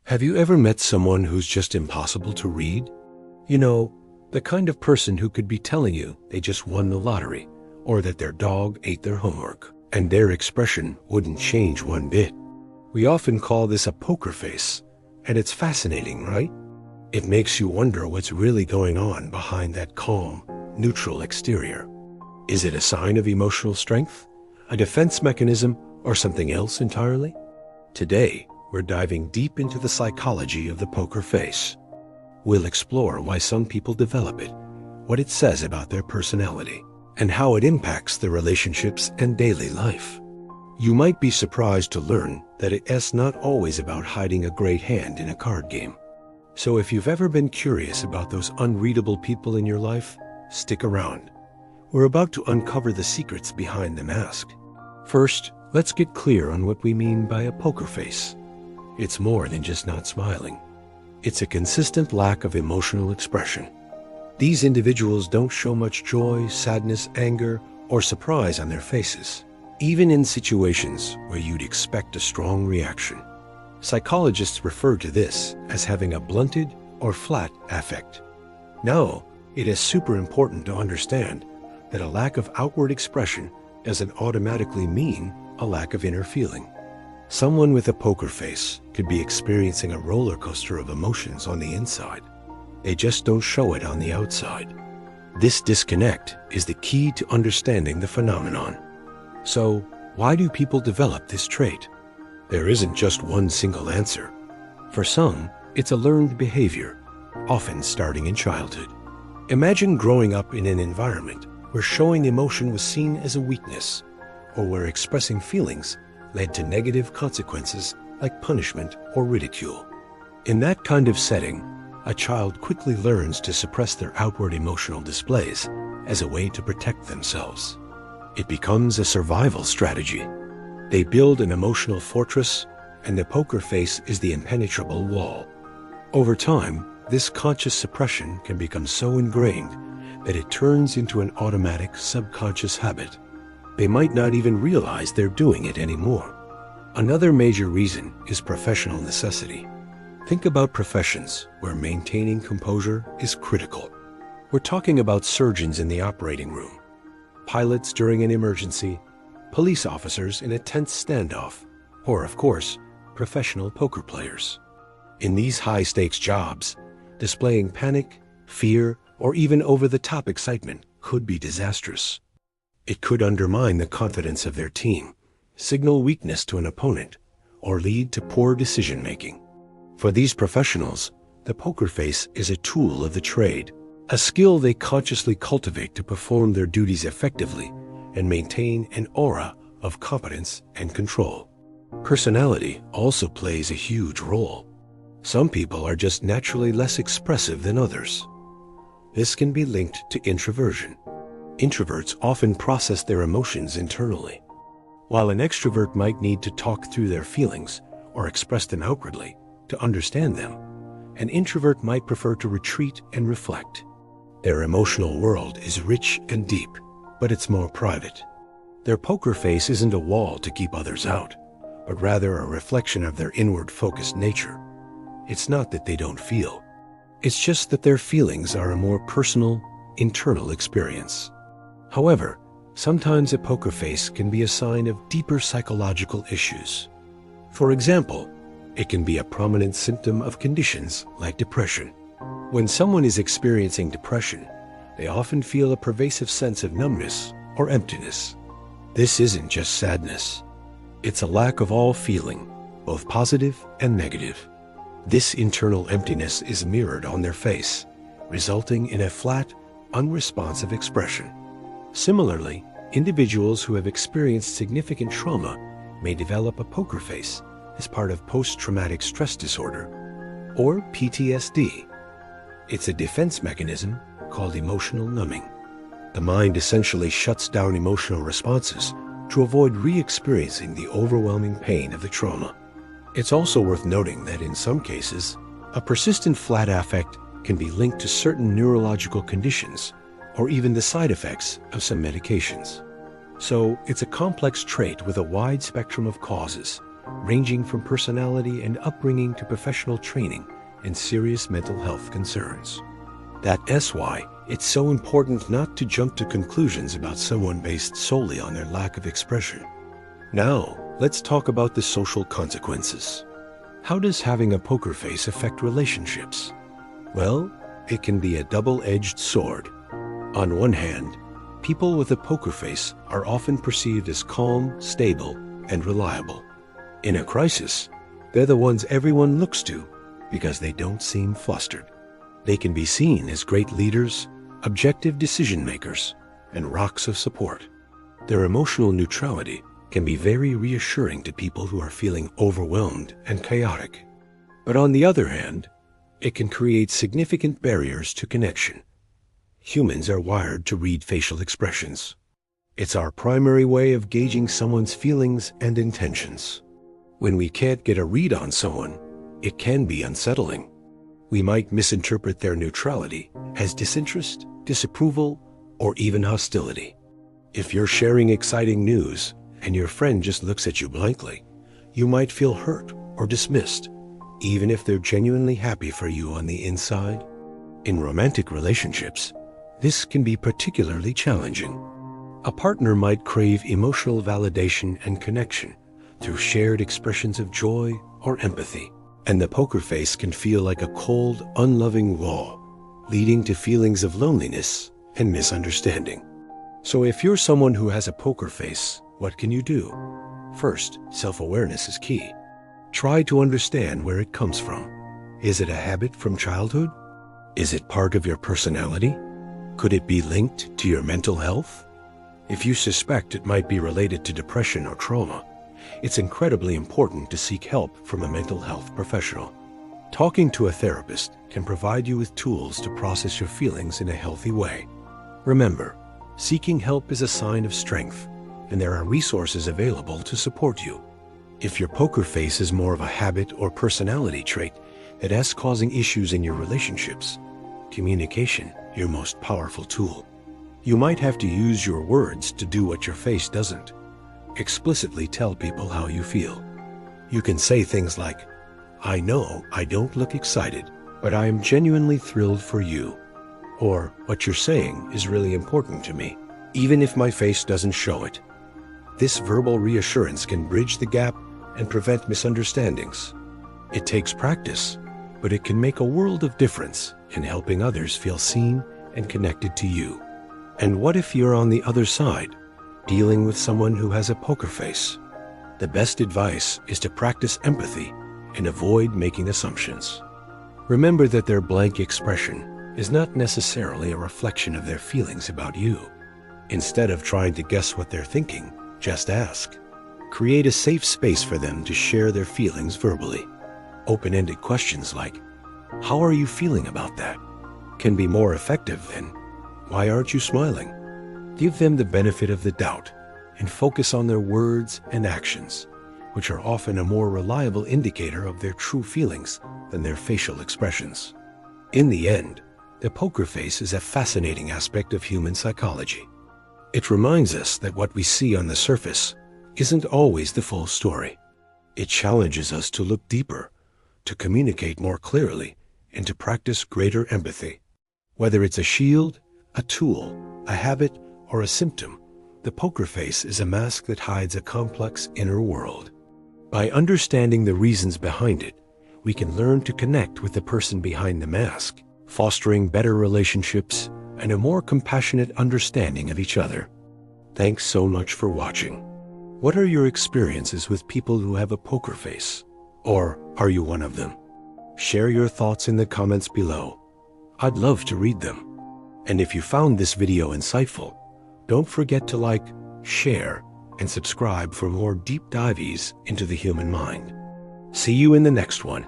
Have you ever met someone who's just impossible to read? You know, the kind of person who could be telling you they just won the lottery or that their dog ate their homework, and their expression wouldn't change one bit. We often call this a poker face, and it's fascinating, right? It makes you wonder what's really going on behind that calm, neutral exterior. Is it a sign of emotional strength, a defense mechanism, or something else entirely? Today, we're diving deep into the psychology of the poker face. We'll explore why some people develop it, what it says about their personality, and how it impacts their relationships and daily life. You might be surprised to learn that it's not always about hiding a great hand in a card game. So if you've ever been curious about those unreadable people in your life, stick around. We're about to uncover the secrets behind the mask. First, let's get clear on what we mean by a poker face. It's more than just not smiling. It's a consistent lack of emotional expression. These individuals don't show much joy, sadness, anger, or surprise on their faces, even in situations where you'd expect a strong reaction. Psychologists refer to this as having a blunted or flat affect. Now, it is super important to understand that a lack of outward expression doesn't automatically mean a lack of inner feeling. Someone with a poker face could be experiencing a roller coaster of emotions on the inside. They just don't show it on the outside. This disconnect is the key to understanding the phenomenon. So, why do people develop this trait? There isn't just one single answer. For some, it's a learned behavior, often starting in childhood. Imagine growing up in an environment where showing emotion was seen as a weakness, or where expressing feelings led to negative consequences like punishment or ridicule. In that kind of setting, a child quickly learns to suppress their outward emotional displays as a way to protect themselves. It becomes a survival strategy. They build an emotional fortress, and the poker face is the impenetrable wall. Over time, this conscious suppression can become so ingrained that it turns into an automatic subconscious habit. They might not even realize they're doing it anymore. Another major reason is professional necessity. Think about professions where maintaining composure is critical. We're talking about surgeons in the operating room, pilots during an emergency, police officers in a tense standoff, or, of course, professional poker players. In these high-stakes jobs, displaying panic, fear, or even over-the-top excitement could be disastrous. It could undermine the confidence of their team, signal weakness to an opponent, or lead to poor decision-making. For these professionals, the poker face is a tool of the trade, a skill they consciously cultivate to perform their duties effectively and maintain an aura of competence and control. Personality also plays a huge role. Some people are just naturally less expressive than others. This can be linked to introversion. Introverts often process their emotions internally, while an extrovert might need to talk through their feelings or express them outwardly to understand them. An introvert might prefer to retreat and reflect. Their emotional world is rich and deep, but it's more private. Their poker face isn't a wall to keep others out, but rather a reflection of their inward-focused nature. It's not that they don't feel. It's just that their feelings are a more personal, internal experience. However, sometimes a poker face can be a sign of deeper psychological issues. For example, it can be a prominent symptom of conditions like depression. When someone is experiencing depression, they often feel a pervasive sense of numbness or emptiness. This isn't just sadness. It's a lack of all feeling, both positive and negative. This internal emptiness is mirrored on their face, resulting in a flat, unresponsive expression. Similarly, individuals who have experienced significant trauma may develop a poker face as part of post-traumatic stress disorder, or PTSD. It's a defense mechanism called emotional numbing. The mind essentially shuts down emotional responses to avoid re-experiencing the overwhelming pain of the trauma. It's also worth noting that in some cases, a persistent flat affect can be linked to certain neurological conditions or even the side effects of some medications. So it's a complex trait with a wide spectrum of causes, ranging from personality and upbringing to professional training and serious mental health concerns. That's why it's so important not to jump to conclusions about someone based solely on their lack of expression. Now, let's talk about the social consequences. How does having a poker face affect relationships? Well, it can be a double-edged sword. On one hand, people with a poker face are often perceived as calm, stable, and reliable. In a crisis, they're the ones everyone looks to because they don't seem flustered. They can be seen as great leaders, objective decision makers, and rocks of support. Their emotional neutrality can be very reassuring to people who are feeling overwhelmed and chaotic. But on the other hand, it can create significant barriers to connection. Humans are wired to read facial expressions. It's our primary way of gauging someone's feelings and intentions. When we can't get a read on someone, it can be unsettling. We might misinterpret their neutrality as disinterest, disapproval, or even hostility. If you're sharing exciting news and your friend just looks at you blankly, you might feel hurt or dismissed, even if they're genuinely happy for you on the inside. In romantic relationships, this can be particularly challenging. A partner might crave emotional validation and connection through shared expressions of joy or empathy, and the poker face can feel like a cold, unloving wall, leading to feelings of loneliness and misunderstanding. So if you're someone who has a poker face, what can you do? First, self-awareness is key. Try to understand where it comes from. Is it a habit from childhood? Is it part of your personality? Could it be linked to your mental health? If you suspect it might be related to depression or trauma, it's incredibly important to seek help from a mental health professional. Talking to a therapist can provide you with tools to process your feelings in a healthy way. Remember, seeking help is a sign of strength, and there are resources available to support you. If your poker face is more of a habit or personality trait that's causing issues in your relationships, communication, your most powerful tool. You might have to use your words to do what your face doesn't. Explicitly tell people how you feel. You can say things like, "I know I don't look excited, but I am genuinely thrilled for you." Or, "What you're saying is really important to me, even if my face doesn't show it." This verbal reassurance can bridge the gap and prevent misunderstandings. It takes practice, but it can make a world of difference in helping others feel seen and connected to you. And what if you're on the other side, dealing with someone who has a poker face? The best advice is to practice empathy and avoid making assumptions. Remember that their blank expression is not necessarily a reflection of their feelings about you. Instead of trying to guess what they're thinking, just ask. Create a safe space for them to share their feelings verbally. Open-ended questions like, "How are you feeling about that?" can be more effective than, "Why aren't you smiling?" Give them the benefit of the doubt and focus on their words and actions, which are often a more reliable indicator of their true feelings than their facial expressions. In the end, the poker face is a fascinating aspect of human psychology. It reminds us that what we see on the surface isn't always the full story. It challenges us to look deeper, to communicate more clearly, and to practice greater empathy. Whether it's a shield, a tool, a habit, or a symptom, the poker face is a mask that hides a complex inner world. By understanding the reasons behind it, we can learn to connect with the person behind the mask, fostering better relationships and a more compassionate understanding of each other. Thanks so much for watching. What are your experiences with people who have a poker face? Or are you one of them? Share your thoughts in the comments below. I'd love to read them. And if you found this video insightful, don't forget to like, share, and subscribe for more deep dives into the human mind. See you in the next one.